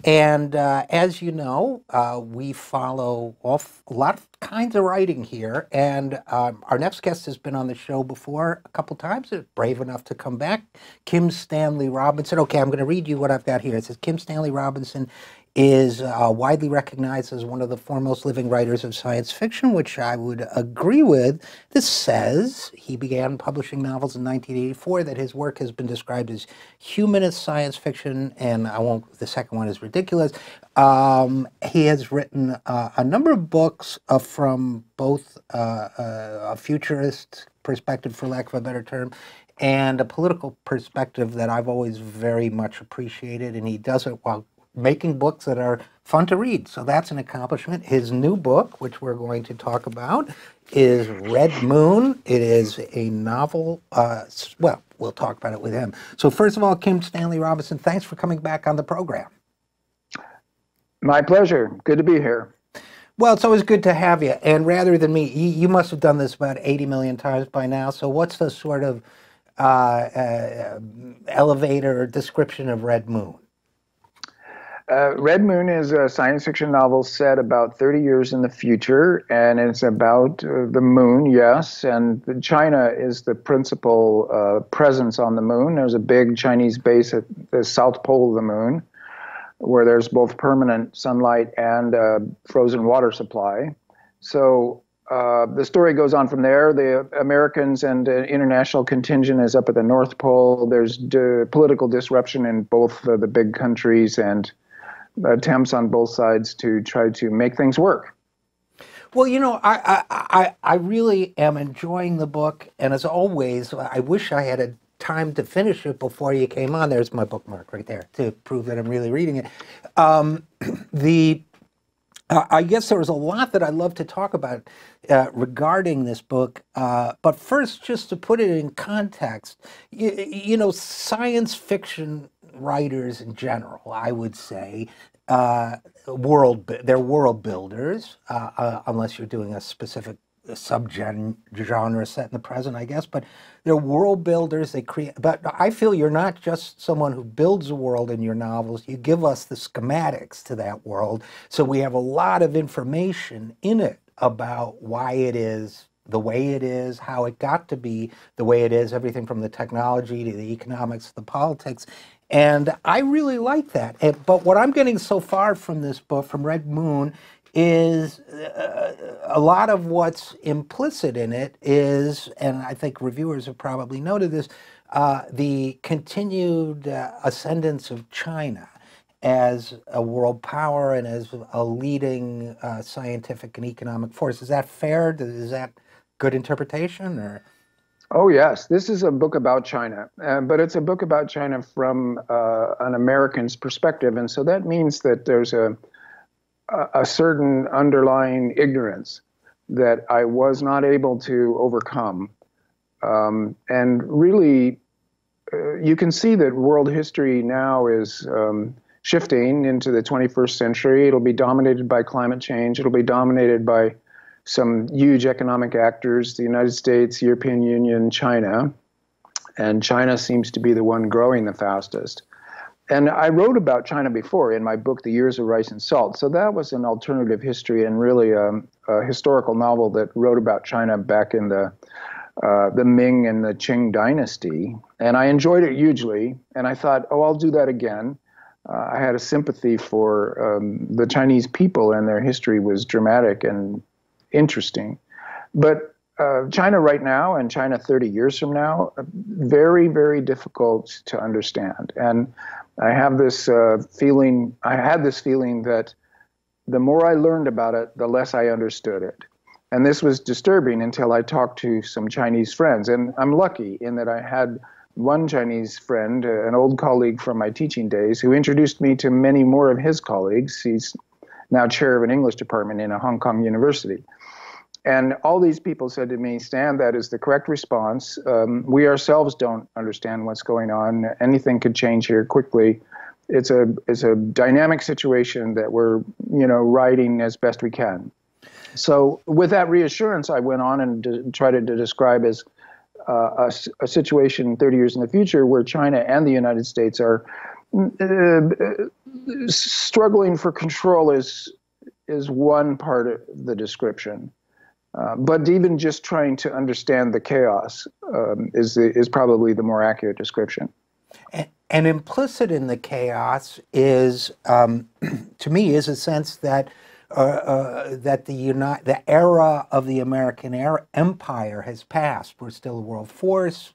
And as you know, we follow a lot of kinds of writing here. And our next guest has been on the show before a couple times, brave enough to come back. Kim Stanley Robinson. Okay, I'm going to read you what I've got here. It says Kim Stanley Robinson is widely recognized as one of the foremost living writers of science fiction, which I would agree with. This says he began publishing novels in 1984, that his work has been described as humanist science fiction, and the second one is ridiculous. He has written a number of books from both a futurist perspective, for lack of a better term, and a political perspective that I've always very much appreciated, and he does it while making books that are fun to read. So that's an accomplishment. His new book, which we're going to talk about, is Red Moon. It is a novel. Well, we'll talk about it with him. So first of all, Kim Stanley Robinson, thanks for coming back on the program. My pleasure. Good to be here. Well, it's always good to have you. And rather than me, you must have done this about 80 million times by now. So what's the sort of elevator description of Red Moon? Red Moon is a science fiction novel set about 30 years in the future, and it's about the moon, yes, and China is the principal presence on the moon. There's a big Chinese base at the south pole of the moon, where there's both permanent sunlight and frozen water supply. So the story goes on from there. The Americans and international contingent is up at the North Pole. There's political disruption in both the big countries and attempts on both sides to try to make things work. Well, you know, I really am enjoying the book, and as always, I wish I had a time to finish it before you came on. There's my bookmark right there to prove that I'm really reading it. I guess there was a lot that I'd love to talk about regarding this book, but first, just to put it in context, you know, science fiction writers in general, I would say, they're world builders, unless you're doing a specific subgenre set in the present, I guess, but they're world builders. They create, but I feel you're not just someone who builds a world in your novels. You give us the schematics to that world, so we have a lot of information in it about why it is the way it is, how it got to be the way it is, everything from the technology to the economics, the politics. And I really like that. But what I'm getting so far from this book, from Red Moon, is a lot of what's implicit in it is, and I think reviewers have probably noted this, the continued ascendance of China as a world power and as a leading scientific and economic force. Is that fair? Is that good interpretation? Or? Oh, yes. This is a book about China, but it's a book about China from an American's perspective. And so that means that there's a certain underlying ignorance that I was not able to overcome. And really, you can see that world history now is shifting into the 21st century. It'll be dominated by climate change. It'll be dominated by some huge economic actors, the United States, European Union, China. And China seems to be the one growing the fastest. And I wrote about China before in my book, The Years of Rice and Salt. So that was an alternative history and really a historical novel that wrote about China back in the Ming and the Qing dynasty. And I enjoyed it hugely. And I thought, oh, I'll do that again. I had a sympathy for the Chinese people, and their history was dramatic and interesting. But China right now and China 30 years from now, very, very difficult to understand. And I have this feeling, I had this feeling that the more I learned about it, the less I understood it. And this was disturbing until I talked to some Chinese friends. And I'm lucky in that I had one Chinese friend, an old colleague from my teaching days, who introduced me to many more of his colleagues. He's now chair of an English department in a Hong Kong university. And all these people said to me, Stan, that is the correct response. We ourselves don't understand what's going on. Anything could change here quickly. It's a dynamic situation that we're, riding as best we can. So with that reassurance, I went on and tried to describe as a situation 30 years in the future where China and the United States are Struggling for control is one part of the description. But even just trying to understand the chaos is probably the more accurate description. And implicit in the chaos is, to me, is a sense that the era of the American empire has passed. We're still a world force,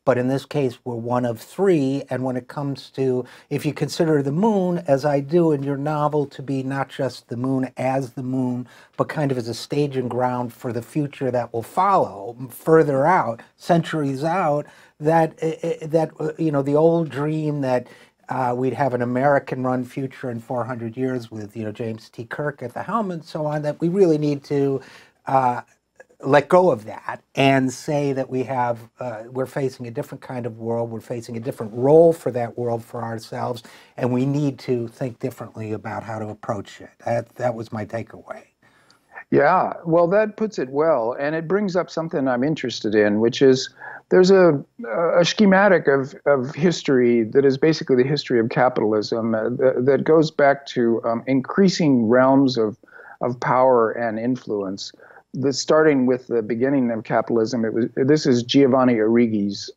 but in this case, we're one of three. And when it comes to, if you consider the moon, as I do in your novel, to be not just the moon as the moon, but kind of as a staging ground for the future that will follow further out, centuries out, that the old dream that we'd have an American-run future in 400 years with, James T. Kirk at the helm and so on, that we really need to let go of that and say that we're facing a different kind of world, we're facing a different role for that world for ourselves, and we need to think differently about how to approach it. That was my takeaway. Yeah, well, that puts it well, and it brings up something I'm interested in, which is there's a schematic of history that is basically the history of capitalism that goes back to increasing realms of power and influence. Starting with the beginning of capitalism, this is Giovanni Arrighi's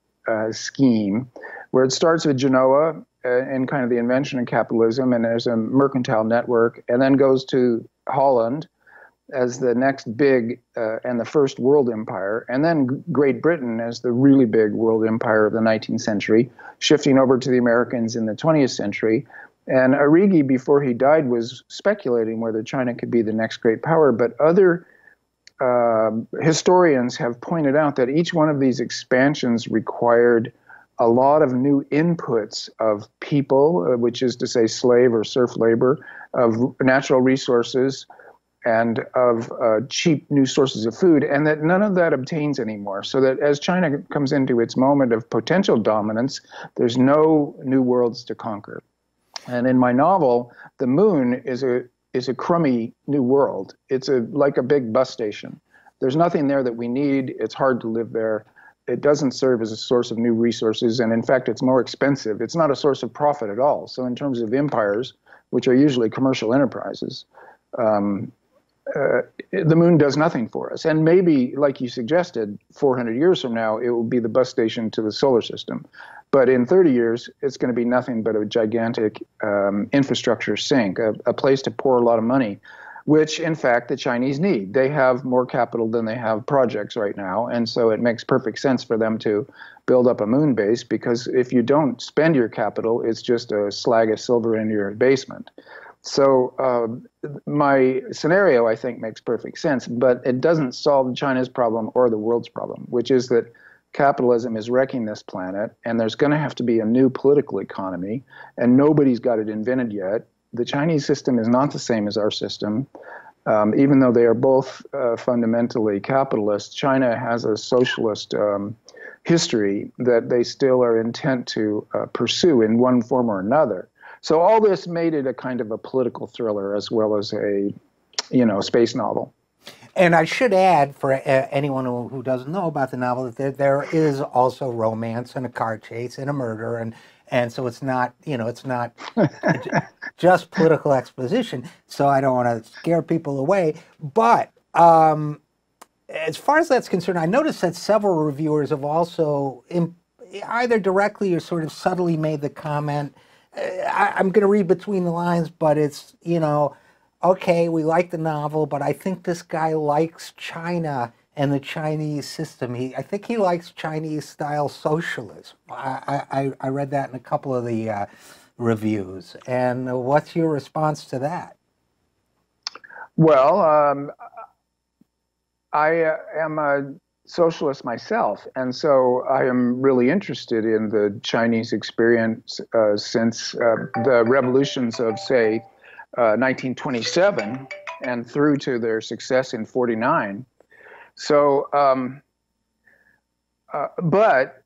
scheme, where it starts with Genoa and kind of the invention of capitalism, and there's a mercantile network, and then goes to Holland as the next big and the first world empire, and then Great Britain as the really big world empire of the 19th century, shifting over to the Americans in the 20th century. And Arrighi, before he died, was speculating whether China could be the next great power, but other historians have pointed out that each one of these expansions required a lot of new inputs of people, which is to say slave or serf labor, of natural resources, and of cheap new sources of food, and that none of that obtains anymore. So that as China comes into its moment of potential dominance, there's no new worlds to conquer. And in my novel, the moon is a crummy new world. It's like a big bus station. There's nothing there that we need. It's hard to live there. It doesn't serve as a source of new resources, and in fact, it's more expensive. It's not a source of profit at all. So in terms of empires, which are usually commercial enterprises, the moon does nothing for us. And maybe, like you suggested, 400 years from now, it will be the bus station to the solar system. But in 30 years, it's going to be nothing but a gigantic infrastructure sink, a place to pour a lot of money, which, in fact, the Chinese need. They have more capital than they have projects right now. And so it makes perfect sense for them to build up a moon base, because if you don't spend your capital, it's just a slag of silver in your basement. So my scenario, I think, makes perfect sense, but it doesn't solve China's problem or the world's problem, which is that capitalism is wrecking this planet, and there's going to have to be a new political economy, and nobody's got it invented yet. The Chinese system is not the same as our system. Even though they are both fundamentally capitalist, China has a socialist history that they still are intent to pursue in one form or another. So all this made it a kind of a political thriller as well as a, space novel. And I should add, for anyone who doesn't know about the novel, that there is also romance and a car chase and a murder, and so it's not, it's not just political exposition. So I don't want to scare people away. But as far as that's concerned, I noticed that several reviewers have also either directly or sort of subtly made the comment. I'm going to read between the lines, but it's, okay, we like the novel, but I think this guy likes China and the Chinese system. I think he likes Chinese-style socialism. I read that in a couple of the reviews. And what's your response to that? Well, I am a socialist myself, and so I am really interested in the Chinese experience since the revolutions of, say, 1927 and through to their success in 49. So, but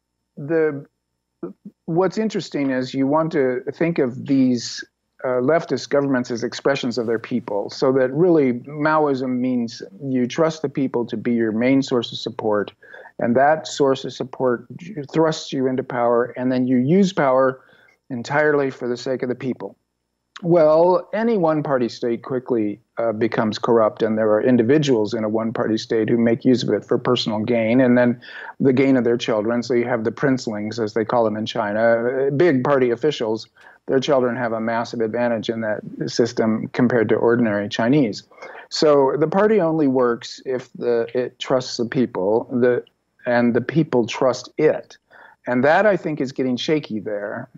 what's interesting is you want to think of these leftist governments as expressions of their people, so that really Maoism means you trust the people to be your main source of support, and that source of support thrusts you into power, and then you use power entirely for the sake of the people. Well, any one-party state quickly becomes corrupt, and there are individuals in a one-party state who make use of it for personal gain, and then the gain of their children. So you have the princelings, as they call them in China, big party officials. Their children have a massive advantage in that system compared to ordinary Chinese. So the party only works if it trusts the people, and the people trust it. And that, I think, is getting shaky there.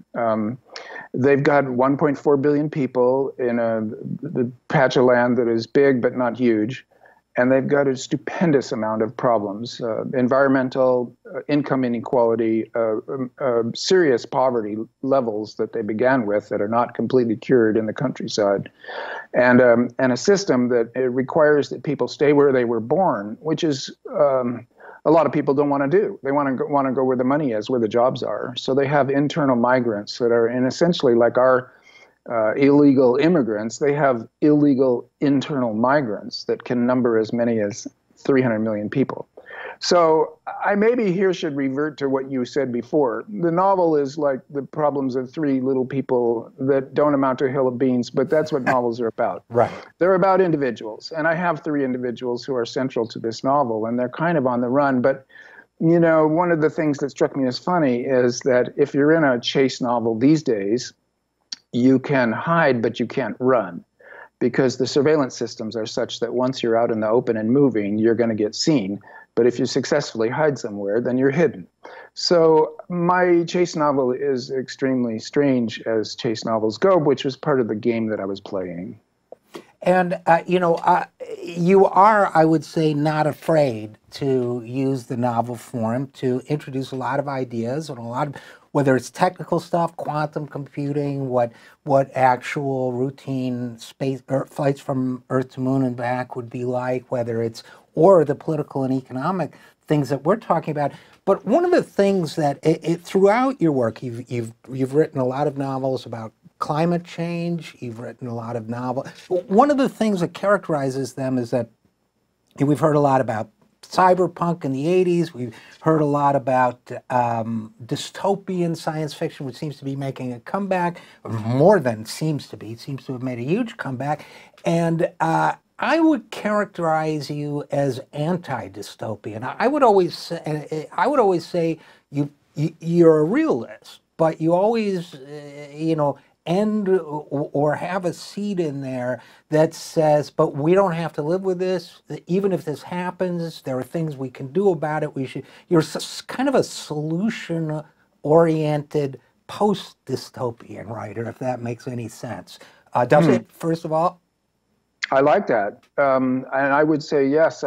They've got 1.4 billion people in a patch of land that is big but not huge. And they've got a stupendous amount of problems, environmental, income inequality, serious poverty levels that they began with that are not completely cured in the countryside, and a system that it requires that people stay where they were born, which is a lot of people don't want to do. They want to go where the money is, where the jobs are. So they have internal migrants that are essentially like our illegal immigrants. They have illegal internal migrants that can number as many as 300 million people. So I maybe here should revert to what you said before. The novel is like the problems of three little people that don't amount to a hill of beans, but that's what novels are about. Right. They're about individuals. And I have three individuals who are central to this novel, and they're kind of on the run. But, you know, one of the things that struck me as funny is that if you're in a chase novel these days, you can hide, but you can't run, because the surveillance systems are such that once you're out in the open and moving, you're going to get seen. But if you successfully hide somewhere, then you're hidden. So my chase novel is extremely strange as chase novels go, which was part of the game that I was playing. And, you are, I would say, not afraid to use the novel form to introduce a lot of ideas and a lot of, whether it's technical stuff, quantum computing, what actual routine space or flights from Earth to Moon and back would be like, whether it's, or the political and economic things that we're talking about. But one of the things that throughout your work, you've written a lot of novels about climate change. You've written a lot of novels. One of the things that characterizes them is that we've heard a lot about cyberpunk in the 80s. We've heard a lot about dystopian science fiction, which seems to be making a comeback, more than seems to be. It seems to have made a huge comeback. And I would characterize you as anti-dystopian. I would always say you're a realist, but you always, end or have a seed in there that says, but we don't have to live with this. Even if this happens, there are things we can do about it. You're kind of a solution-oriented post-dystopian writer, if that makes any sense. Does it, first of all? I like that. And I would say, yes.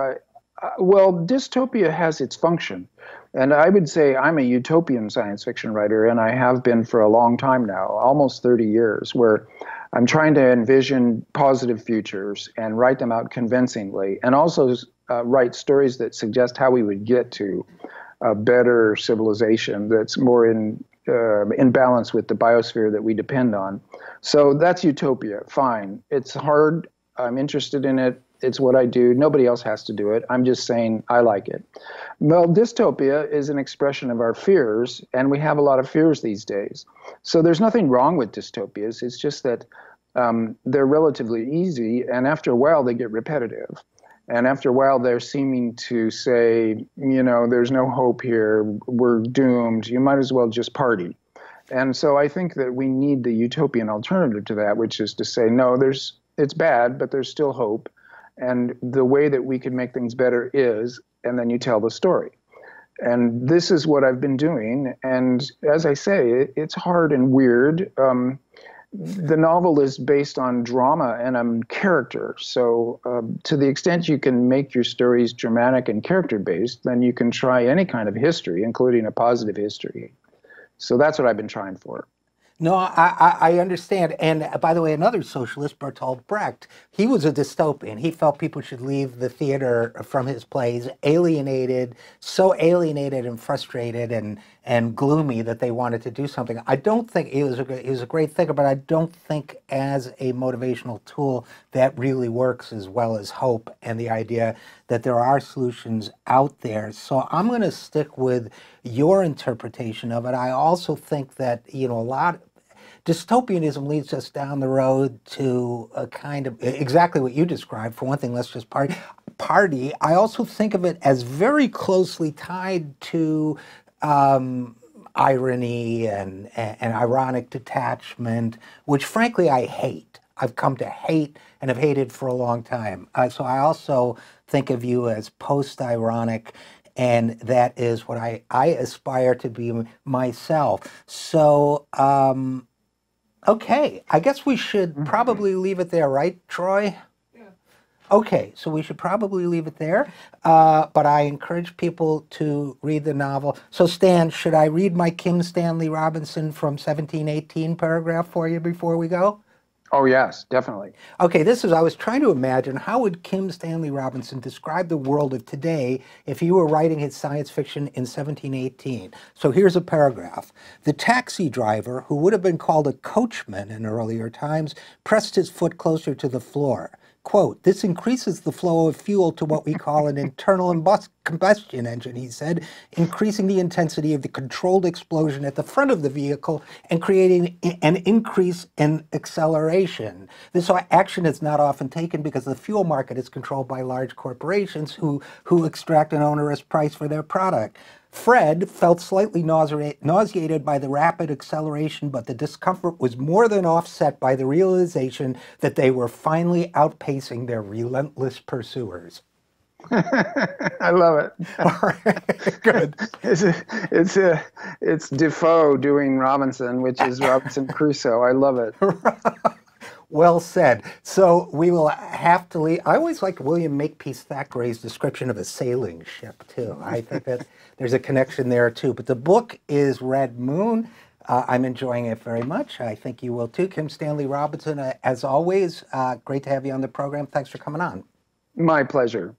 Well, dystopia has its function. And I would say I'm a utopian science fiction writer, and I have been for a long time now, almost 30 years, where I'm trying to envision positive futures and write them out convincingly, and also write stories that suggest how we would get to a better civilization that's more in balance with the biosphere that we depend on. So that's utopia. Fine. It's hard. I'm interested in it. It's what I do. Nobody else has to do it. I'm just saying I like it. Well, dystopia is an expression of our fears, and we have a lot of fears these days. So there's nothing wrong with dystopias. It's just that they're relatively easy, and after a while they get repetitive. And after a while they're seeming to say, there's no hope here. We're doomed. You might as well just party. And so I think that we need the utopian alternative to that, which is to say, no, it's bad, but there's still hope. And the way that we can make things better is, and then you tell the story. And this is what I've been doing. And as I say, it's hard and weird. The novel is based on drama and on character. So to the extent you can make your stories dramatic and character-based, then you can try any kind of history, including a positive history. So that's what I've been trying for. No, I understand. And by the way, another socialist, Bertolt Brecht, he was a dystopian. He felt people should leave the theater from his plays so alienated and frustrated and gloomy that they wanted to do something. I don't think he was a great thinker, but I don't think as a motivational tool that really works as well as hope and the idea that there are solutions out there. So I'm going to stick with your interpretation of it. I also think that, dystopianism leads us down the road to a kind of exactly what you described. For one thing, let's just party. I also think of it as very closely tied to irony and ironic detachment, which frankly I hate. I've come to hate and have hated for a long time. So I also think of you as post-ironic, and that is what I aspire to be myself. So, okay, I guess we should probably leave it there, right, Troy? Okay, so we should probably leave it there, but I encourage people to read the novel. So Stan, should I read my Kim Stanley Robinson from 1718 paragraph for you before we go? Oh, yes, definitely. Okay, I was trying to imagine, how would Kim Stanley Robinson describe the world of today if he were writing his science fiction in 1718? So here's a paragraph. The taxi driver, who would have been called a coachman in earlier times, pressed his foot closer to the floor. Quote, this increases the flow of fuel to what we call an internal combustion engine, he said, increasing the intensity of the controlled explosion at the front of the vehicle and creating an increase in acceleration. This action is not often taken because the fuel market is controlled by large corporations who extract an onerous price for their product. Fred felt slightly nauseated by the rapid acceleration, but the discomfort was more than offset by the realization that they were finally outpacing their relentless pursuers. I love it. All right, good. It's Defoe doing Robinson, which is Robinson Crusoe. I love it. Well said. So we will have to leave. I always like William Makepeace Thackeray's description of a sailing ship, too. I think that there's a connection there, too. But the book is Red Moon. I'm enjoying it very much. I think you will, too. Kim Stanley Robinson, as always, great to have you on the program. Thanks for coming on. My pleasure.